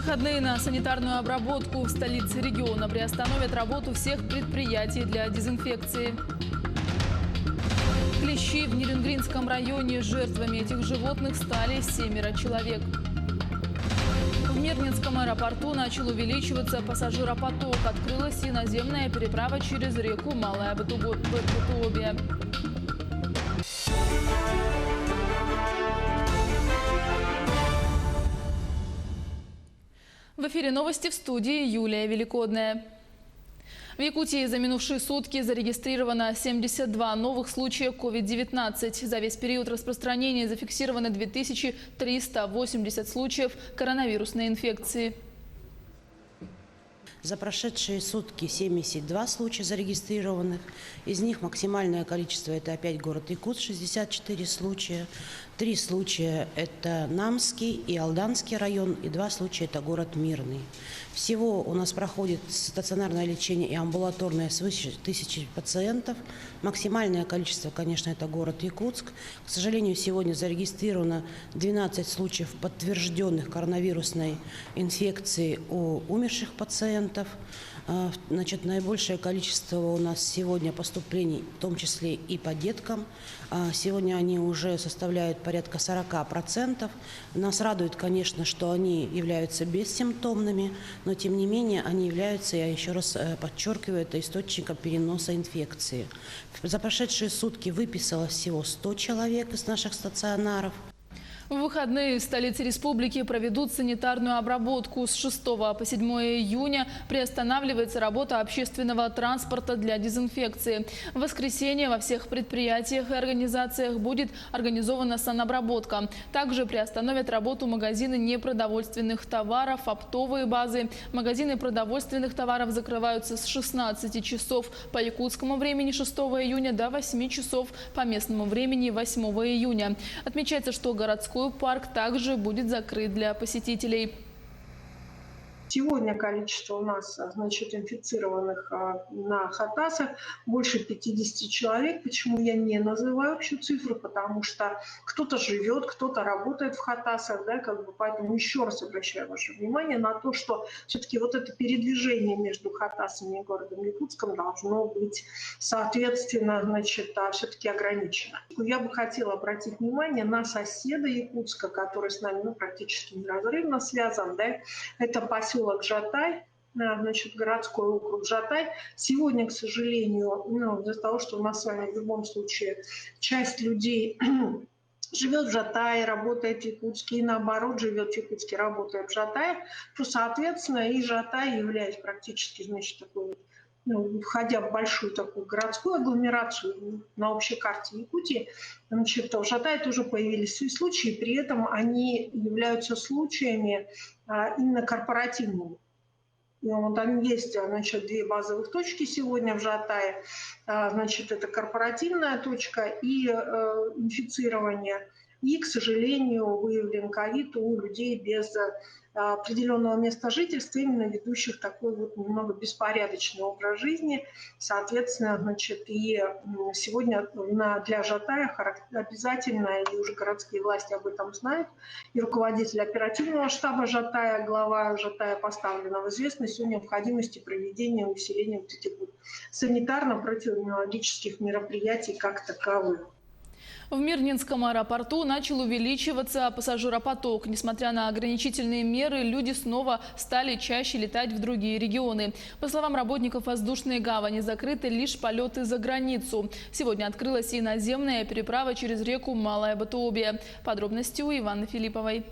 выходные на санитарную обработку в столице региона приостановят работу всех предприятий для дезинфекции. Клещи в Нерюнгринском районе. Жертвами этих животных стали 7 человек. В Мирнинском аэропорту начал увеличиваться пассажиропоток. Открылась и наземная переправа через реку Малая Бытуобия. В эфире новости, в студии Юлия Великодная. В Якутии за минувшие сутки зарегистрировано 72 новых случая COVID-19. За весь период распространения зафиксировано 2380 случаев коронавирусной инфекции. За прошедшие сутки 72 случая зарегистрированных. Из них максимальное количество – это опять город Якутск, 64 случая. 3 случая – это Намский и Алданский район, и 2 случая – это город Мирный. Всего у нас проходит стационарное лечение и амбулаторное свыше 1000 пациентов. Максимальное количество, конечно, это город Якутск. К сожалению, сегодня зарегистрировано 12 случаев подтвержденных коронавирусной инфекции у умерших пациентов. Значит, наибольшее количество у нас сегодня поступлений, в том числе и по деткам. Сегодня они уже составляют порядка 40%. Нас радует, конечно, что они являются бессимптомными, но тем не менее они являются, я еще раз подчеркиваю, это источником переноса инфекции. За прошедшие сутки выписалось всего 100 человек из наших стационаров. В выходные в столице республики проведут санитарную обработку. С 6 по 7 июня приостанавливается работа общественного транспорта для дезинфекции. В воскресенье во всех предприятиях и организациях будет организована санобработка. Также приостановят работу магазины непродовольственных товаров, оптовые базы. Магазины продовольственных товаров закрываются с 16 часов по якутскому времени 6 июня до 8 часов по местному времени 8 июня. Отмечается, что городской парк также будет закрыт для посетителей. Сегодня количество у нас, значит, инфицированных на Хатасах больше 50 человек. Почему я не называю общую цифру? Потому что кто-то живет, кто-то работает в Хатасах, да, поэтому еще раз обращаю ваше внимание на то, что все-таки вот это передвижение между Хатасами и городом Якутском должно быть, соответственно, значит, все-таки ограничено. Я бы хотела обратить внимание на соседа Якутска, который с нами практически неразрывно связан, да, это поселок Жатай, значит, городской округ Жатай. Сегодня, к сожалению, из-за того, что у нас с вами в любом случае часть людей живет в Жатае, работает в Якутске, и наоборот, живет в Якутске, работает в Жатае, то, соответственно, и Жатай, являясь практически, значит, такой, входя в большую такую городскую агломерацию на общей карте Якутии, значит, в Жатае тоже появились свои случаи, при этом они являются случаями именно корпоративными. Вот они есть, значит, 2 базовых точки сегодня в Жатае. Значит, это корпоративная точка и инфицирование. И, к сожалению, выявлен ковид у людей без определенного места жительства, именно ведущих такой вот немного беспорядочный образ жизни. Соответственно, значит, и сегодня для Жатая обязательно, и уже городские власти об этом знают, и руководитель оперативного штаба Жатая, глава Жатая поставлена в известность о необходимости проведения усиления вот этих вот санитарно-противоэпидемиологических мероприятий как таковых. В Мирнинском аэропорту начал увеличиваться пассажиропоток. Несмотря на ограничительные меры, люди снова стали чаще летать в другие регионы. По словам работников воздушной гавани, закрыты лишь полеты за границу. Сегодня открылась и наземная переправа через реку Малая Бытуобия. Подробности у Иваны Филипповой.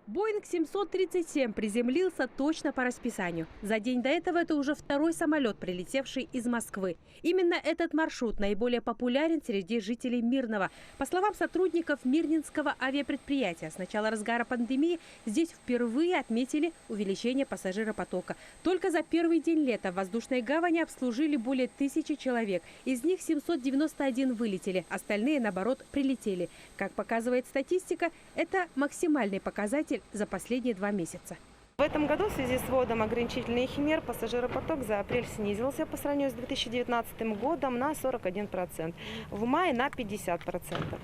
Боинг 737 приземлился точно по расписанию. За день до этого это уже 2-й самолет, прилетевший из Москвы. Именно этот маршрут наиболее популярен среди жителей Мирного. По словам сотрудников Мирнинского авиапредприятия, с начала разгара пандемии здесь впервые отметили увеличение пассажиропотока. Только за первый день лета в воздушной гавани обслужили более 1000 человек. Из них 791 вылетели, остальные, наоборот, прилетели. Как показывает статистика, это максимальный показатель за последние 2 месяца. В этом году в связи с вводом ограничительных мер пассажиропоток за апрель снизился по сравнению с 2019 годом на 41%, в мае на 50%.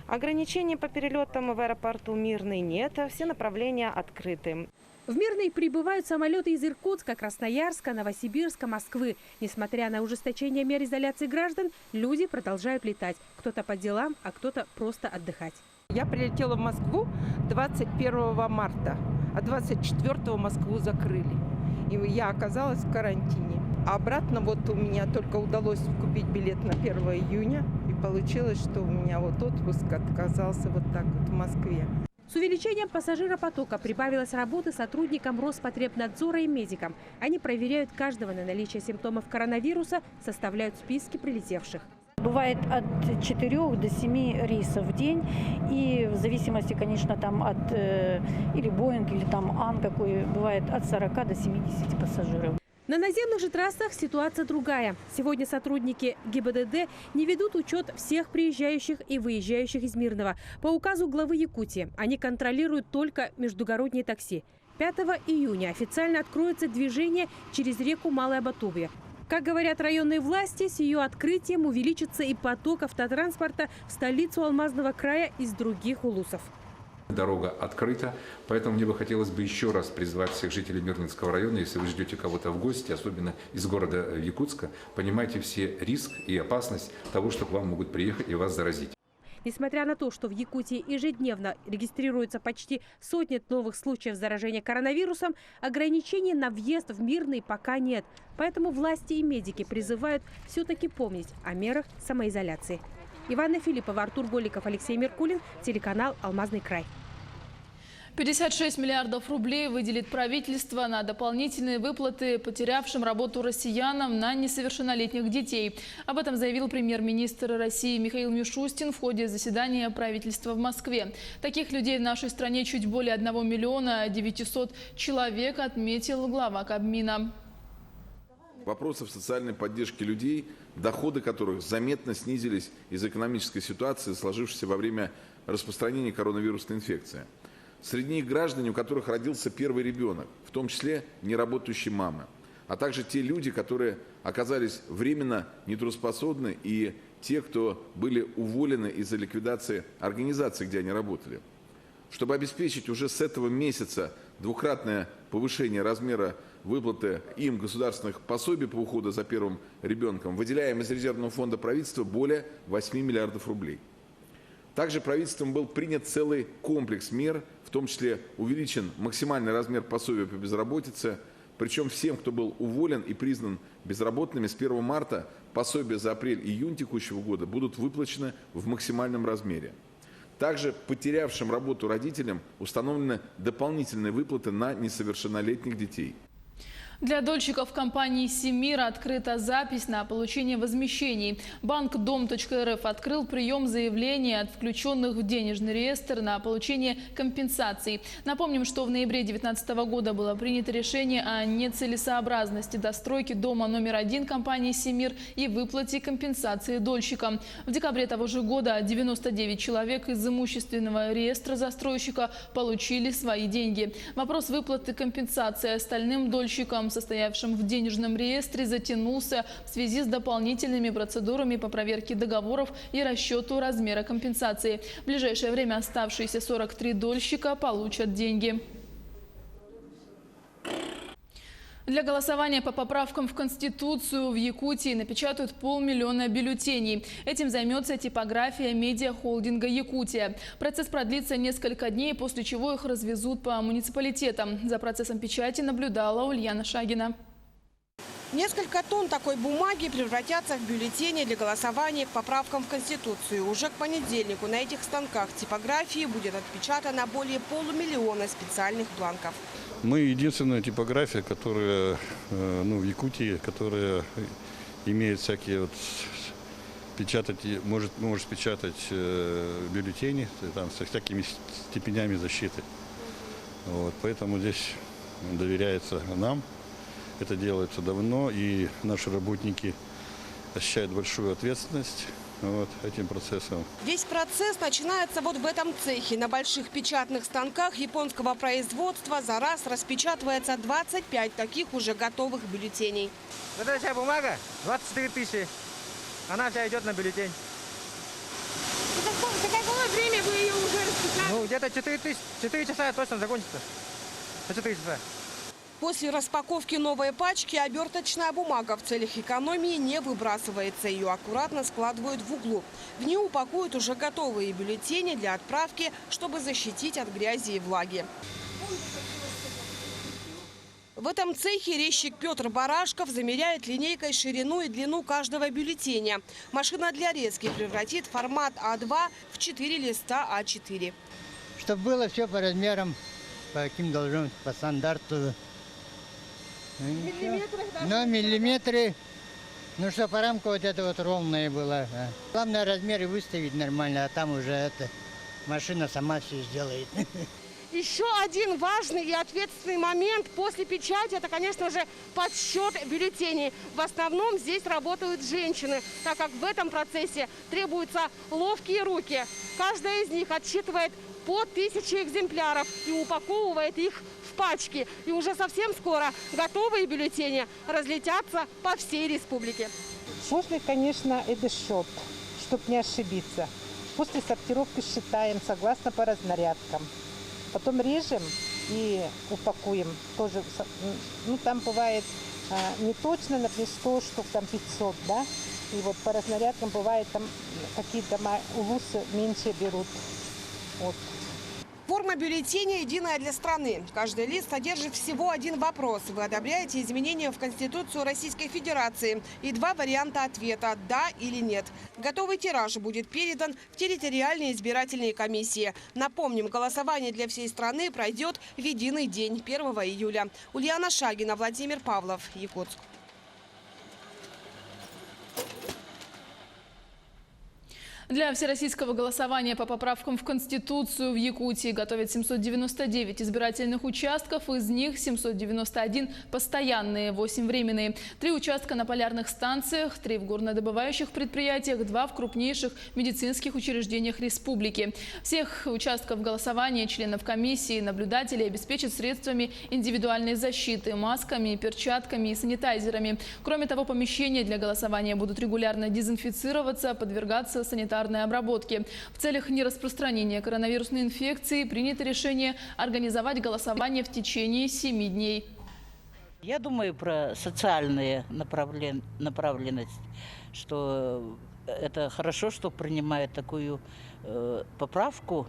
Ограничений по перелетам в аэропорту Мирный нет, все направления открыты. В Мирный прибывают самолеты из Иркутска, Красноярска, Новосибирска, Москвы. Несмотря на ужесточение мер изоляции граждан, люди продолжают летать. Кто-то по делам, а кто-то просто отдыхать. Я прилетела в Москву 21 марта, а 24 Москву закрыли. И я оказалась в карантине. А обратно вот у меня только удалось купить билет на 1 июня. И получилось, что у меня вот отпуск оказался вот так вот в Москве. С увеличением пассажиропотока прибавилось работы сотрудникам Роспотребнадзора и медикам. Они проверяют каждого на наличие симптомов коронавируса, составляют списки прилетевших. Бывает от 4 до 7 рейсов в день. И в зависимости, конечно, там от или Боинг, или там Ан какой, бывает от 40 до 70 пассажиров. На наземных же трассах ситуация другая. Сегодня сотрудники ГИБДД не ведут учет всех приезжающих и выезжающих из Мирного. По указу главы Якутии они контролируют только междугородние такси. 5 июня официально откроется движение через реку Малое Батувье. Как говорят районные власти, с ее открытием увеличится и поток автотранспорта в столицу Алмазного края из других улусов. Дорога открыта, поэтому мне бы хотелось бы еще раз призвать всех жителей Мирнинского района, если вы ждете кого-то в гости, особенно из города Якутска, понимайте все риск и опасность того, что к вам могут приехать и вас заразить. Несмотря на то, что в Якутии ежедневно регистрируется почти сотни новых случаев заражения коронавирусом, ограничений на въезд в Мирный пока нет. Поэтому власти и медики призывают все-таки помнить о мерах самоизоляции. Ивана Филиппова, Артур Голиков, Алексей Меркулин, телеканал «Алмазный край». 56 миллиардов рублей выделит правительство на дополнительные выплаты потерявшим работу россиянам на несовершеннолетних детей. Об этом заявил премьер-министр России Михаил Мишустин в ходе заседания правительства в Москве. Таких людей в нашей стране чуть более 1 миллиона 900 человек, отметил глава Кабмина. Вопросов социальной поддержки людей, доходы которых заметно снизились из-за экономической ситуации, сложившейся во время распространения коронавирусной инфекции. Среди них граждане, у которых родился первый ребенок, в том числе неработающие мамы, а также те люди, которые оказались временно нетрудоспособны, и те, кто были уволены из-за ликвидации организации, где они работали. Чтобы обеспечить уже с этого месяца двукратное повышение размера выплаты им государственных пособий по уходу за первым ребенком, выделяем из резервного фонда правительства более 8 миллиардов рублей. Также правительством был принят целый комплекс мер, в том числе увеличен максимальный размер пособия по безработице. Причем всем, кто был уволен и признан безработными, с 1 марта пособия за апрель-июнь текущего года будут выплачены в максимальном размере. Также потерявшим работу родителям установлены дополнительные выплаты на несовершеннолетних детей. Для дольщиков компании «Семир» открыта запись на получение возмещений. Банк Дом.РФ открыл прием заявлений от включенных в денежный реестр на получение компенсаций. Напомним, что в ноябре 2019 года было принято решение о нецелесообразности достройки дома номер 1 компании «Семир» и выплате компенсации дольщикам. В декабре того же года 99 человек из имущественного реестра застройщика получили свои деньги. Вопрос выплаты компенсации остальным дольщикам, состоявшим в денежном реестре, затянулся в связи с дополнительными процедурами по проверке договоров и расчету размера компенсации. В ближайшее время оставшиеся 43 дольщика получат деньги. Для голосования по поправкам в Конституцию в Якутии напечатают 500 000 бюллетеней. Этим займется типография медиахолдинга «Якутия». Процесс продлится несколько дней, после чего их развезут по муниципалитетам. За процессом печати наблюдала Ульяна Шагина. Несколько тонн такой бумаги превратятся в бюллетени для голосования к поправкам в Конституцию. Уже к понедельнику на этих станках типографии будет отпечатано более 500 000 специальных бланков. Мы единственная типография, которая в Якутии, которая имеет всякие может печатать бюллетени там, со всякими степенями защиты. Поэтому здесь доверяется нам. Это делается давно, и наши работники ощущают большую ответственность. вот, этим процессом. Весь процесс начинается вот в этом цехе. На больших печатных станках японского производства за раз распечатывается 25 таких уже готовых бюллетеней. Вот эта вся бумага 24 тысячи. Она вся идет на бюллетень. За какое время вы ее уже распечатали? Ну, где-то 4 часа точно закончится. За 4 часа. После распаковки новой пачки оберточная бумага в целях экономии не выбрасывается. Ее аккуратно складывают в углу. В нее упакуют уже готовые бюллетени для отправки, чтобы защитить от грязи и влаги. В этом цехе резчик Петр Барашков замеряет линейкой ширину и длину каждого бюллетеня. Машина для резки превратит формат А2 в 4 листа А4. Чтобы было все по размерам, по каким должно быть, по стандарту. Ну, миллиметры. Ну, что по рамку вот это вот ровное было. Главное размеры выставить нормально, а там уже это машина сама все сделает. Еще один важный и ответственный момент после печати – это, конечно же, подсчет бюллетеней. В основном здесь работают женщины, так как в этом процессе требуются ловкие руки. Каждая из них отсчитывает по 1000 экземпляров и упаковывает их в пачки. И уже совсем скоро готовые бюллетени разлетятся по всей республике. Сложный, конечно, это счет, чтобы не ошибиться. После сортировки считаем согласно по разнарядкам. Потом режем и упакуем. Тоже, ну, там бывает не точно, например, 100 штук, там 500, да? И вот по разнарядкам бывает там какие-то улусы меньше берут. Вот. Форма бюллетеня единая для страны. Каждый лист содержит всего один вопрос. Вы одобряете изменения в Конституцию Российской Федерации. И 2 варианта ответа – да или нет. Готовый тираж будет передан в территориальные избирательные комиссии. Напомним, голосование для всей страны пройдет в единый день, 1 июля. Ульяна Шагина, Владимир Павлов, Якутск. Для всероссийского голосования по поправкам в Конституцию в Якутии готовят 799 избирательных участков, из них 791 постоянные, 8 временные. 3 участка на полярных станциях, 3 в горнодобывающих предприятиях, 2 в крупнейших медицинских учреждениях республики. Всех участков голосования членов комиссии, наблюдателей обеспечат средствами индивидуальной защиты, масками, перчатками и санитайзерами. Кроме того, помещения для голосования будут регулярно дезинфицироваться, подвергаться санитарной обработки. В целях нераспространения коронавирусной инфекции принято решение организовать голосование в течение 7 дней. Я думаю про социальную направленность, что это хорошо, что принимают такую поправку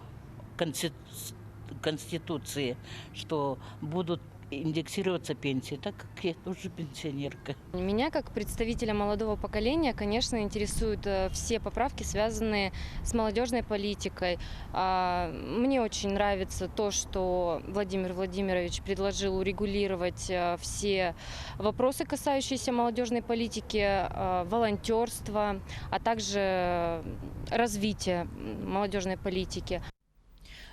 Конституции, что будут индексироваться пенсии, так как я тоже пенсионерка. Меня, как представителя молодого поколения, конечно, интересуют все поправки, связанные с молодежной политикой. Мне очень нравится то, что Владимир Владимирович предложил урегулировать все вопросы, касающиеся молодежной политики, волонтерства, а также развития молодежной политики.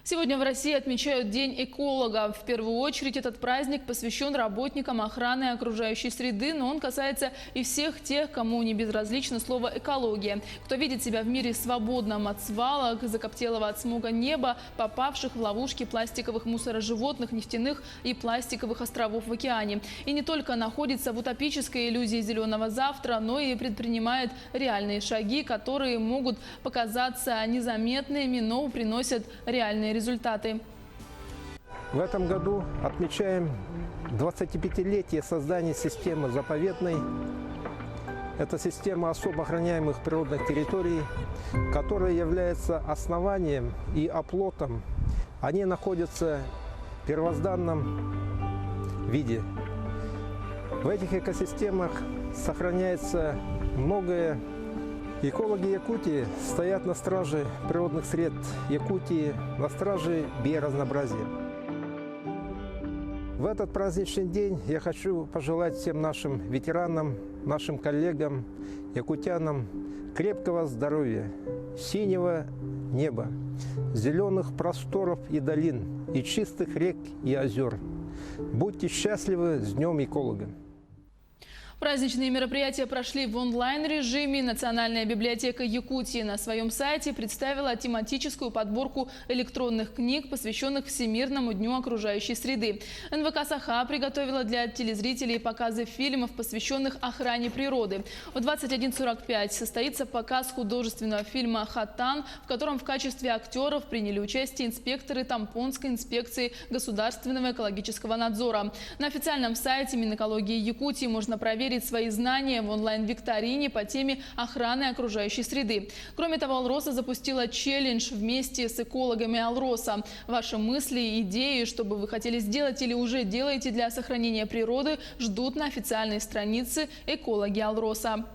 Сегодня в России отмечают День эколога. В первую очередь этот праздник посвящен работникам охраны окружающей среды, но он касается и всех тех, кому не безразлично слово «экология». Кто видит себя в мире свободном от свалок, закоптелого от смога неба, попавших в ловушки пластиковых мусороживотных, нефтяных и пластиковых островов в океане. И не только находится в утопической иллюзии зеленого завтра, но и предпринимает реальные шаги, которые могут показаться незаметными, но приносят реальные результаты. В этом году отмечаем 25-летие создания системы заповедной. Это система особо охраняемых природных территорий, которая является основанием и оплотом. Они находятся в первозданном виде. В этих экосистемах сохраняется многое. Экологи Якутии стоят на страже природных сред Якутии, на страже биоразнообразия. В этот праздничный день я хочу пожелать всем нашим ветеранам, нашим коллегам, якутянам крепкого здоровья, синего неба, зеленых просторов и долин, и чистых рек и озер. Будьте счастливы с Днем эколога! Праздничные мероприятия прошли в онлайн-режиме. Национальная библиотека Якутии на своем сайте представила тематическую подборку электронных книг, посвященных Всемирному дню окружающей среды. НВК «Саха» приготовила для телезрителей показы фильмов, посвященных охране природы. В 21:45 состоится показ художественного фильма «Хатан», в котором в качестве актеров приняли участие инспекторы Тампонской инспекции государственного экологического надзора. На официальном сайте Минэкологии Якутии можно проверить свои знания в онлайн-викторине по теме охраны окружающей среды. Кроме того, Алроса запустила челлендж вместе с экологами Алроса. Ваши мысли и идеи, что бы вы хотели сделать или уже делаете для сохранения природы, ждут на официальной странице «Экологи Алроса».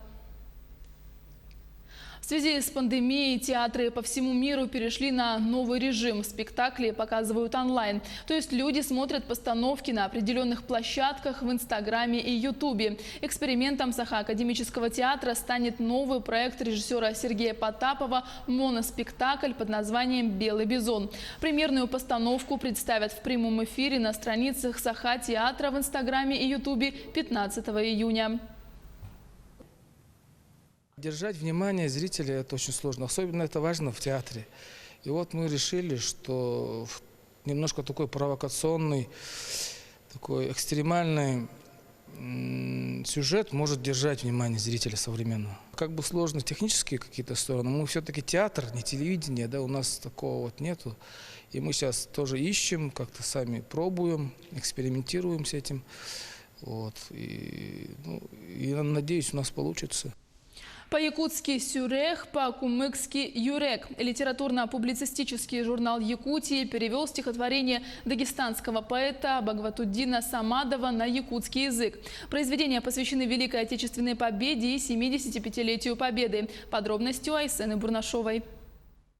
В связи с пандемией театры по всему миру перешли на новый режим. Спектакли показывают онлайн. То есть люди смотрят постановки на определенных площадках в Инстаграме и Ютубе. Экспериментом Саха академического театра станет новый проект режиссера Сергея Потапова «Моноспектакль» под названием «Белый бизон». Премьерную постановку представят в прямом эфире на страницах Саха театра в Инстаграме и Ютубе 15 июня. Держать внимание зрителей – это очень сложно. Особенно это важно в театре. И вот мы решили, что немножко такой провокационный, такой экстремальный сюжет может держать внимание зрителя современного. Как бы сложно технические какие-то стороны, мы все-таки театр, не телевидение, да, у нас такого вот нету. И мы сейчас тоже ищем, как-то сами пробуем, экспериментируем с этим. Вот. И надеюсь, у нас получится. По-якутски «Сюрех», по-кумыкски «Юрек». Литературно-публицистический журнал «Якутии» перевел стихотворение дагестанского поэта Багватуддина Самадова на якутский язык. Произведения посвящены Великой Отечественной победе и 75-летию Победы. Подробности у Айсены Бурнашовой.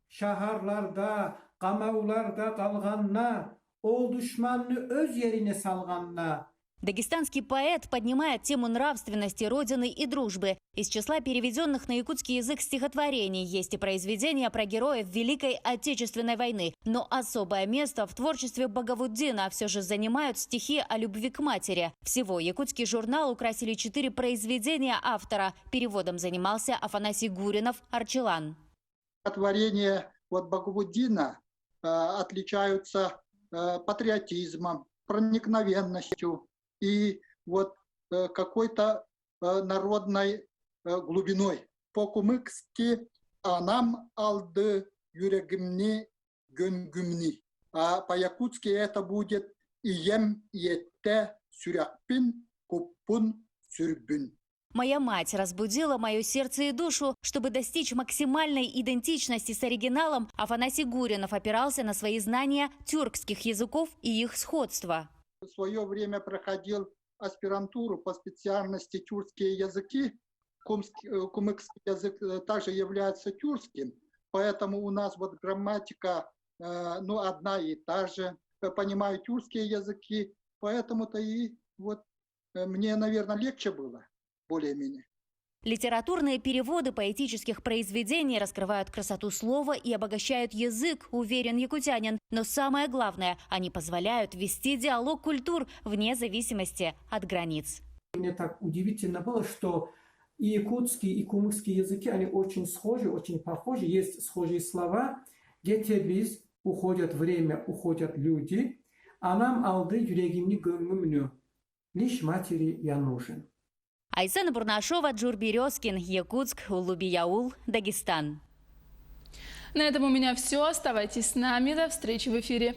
Şaharlarda, qamavlarda qalğanna, ol düşmanını öz yerine salğanna. Дагестанский поэт поднимает тему нравственности, родины и дружбы. Из числа переведенных на якутский язык стихотворений есть и произведения про героев Великой Отечественной войны. Но особое место в творчестве Багавуддина все же занимают стихи о любви к матери. Всего якутский журнал украсили 4 произведения автора. Переводом занимался Афанасий Гуринов, Арчелан. Творения Багавуддина отличаются патриотизмом, проникновенностью и какой-то народной глубиной. По-кумыкски «Анам алды юрегимни гөнгümni». А по-якутски это будет «Ием етте сюрякпин куппун сюрбün». Моя мать разбудила мое сердце и душу. Чтобы достичь максимальной идентичности с оригиналом, Афанасий Гуринов опирался на свои знания тюркских языков и их сходства. В свое время проходил аспирантуру по специальности тюркские языки. Кумыкский язык также является тюркским, поэтому у нас грамматика одна и та же. Понимаю тюркские языки, поэтому-то и мне, наверное, легче было, более-менее. Литературные переводы поэтических произведений раскрывают красоту слова и обогащают язык, уверен якутянин. Но самое главное, они позволяют вести диалог культур вне зависимости от границ. Мне так удивительно было, что и якутский, и кумыкский языки, они очень схожи, очень похожи. Есть схожие слова. Gece biz, уходят время, уходят люди. Anam aldı yüreğimni gönlümnü. Лишь матери я нужен. Айсена Бурнашова, Джур Березкин, Якутск, Улубияул, Дагестан. На этом у меня все. Оставайтесь с нами. До встречи в эфире.